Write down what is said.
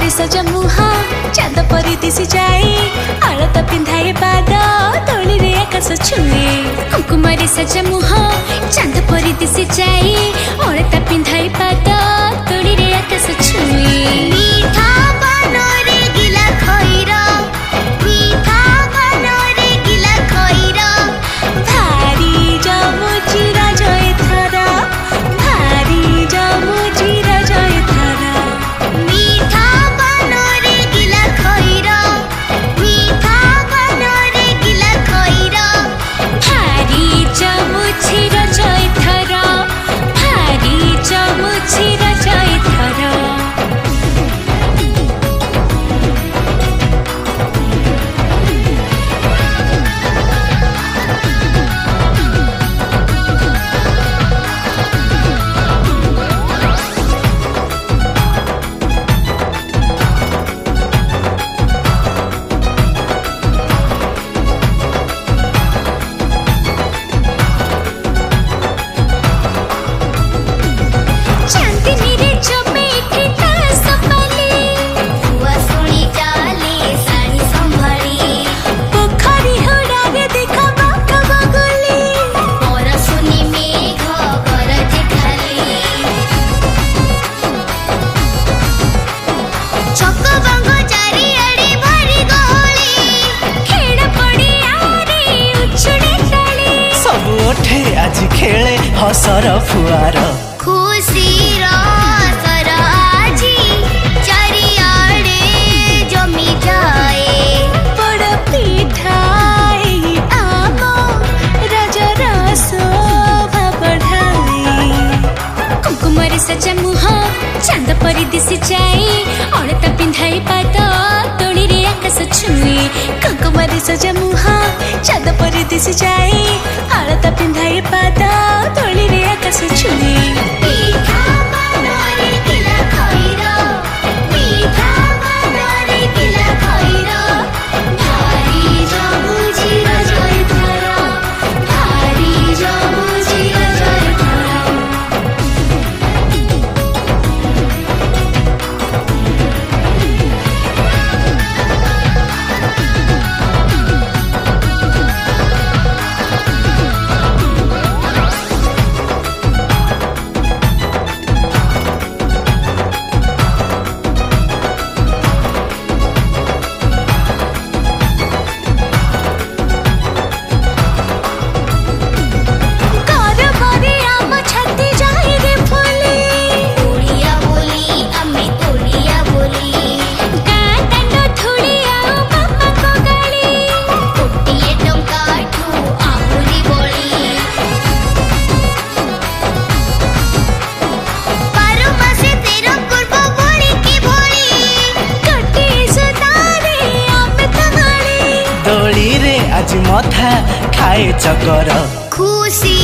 सजा मुह चांद परी दिशि जाए आलता पिंधाए पाद तोली रे आकाश छुए कुकुमारी सजा मुह चांद परी दिशि जाए आलता पिंधाए पाद तोली रे आकाश छुए मीठा बनरे गिला खइरा मीठा बनरे गिला खइरा भारी जमुची राजय थरा भारी जमुची राजय थरा मीठा बनरे गिला खइरा मीठा बनरे गिला खइरा भारी जमुची राजय थरा भारी जमुची राजय थरा आज खेले हसर फुआर खुशी रसर आजी चारिआडे जमी जाए बड़ पिठाई आम राजर शोभा बढ़ाए कुकुमारी सजा मुह चांद परी दिशि जाए अलता पिंधाई पाद तोली रे आकाश छुए कुकुमारी सजा मुह चांद परी दिशि जाए आलता पिंधाई पाद तोली रे आकाश छुए मीठा बनरे गिला खइरा मीठा बनरे गिला खइरा भारी जमुची राजय थरा भारी जमुची राजय थरा आज मथा खाए चकर खुशी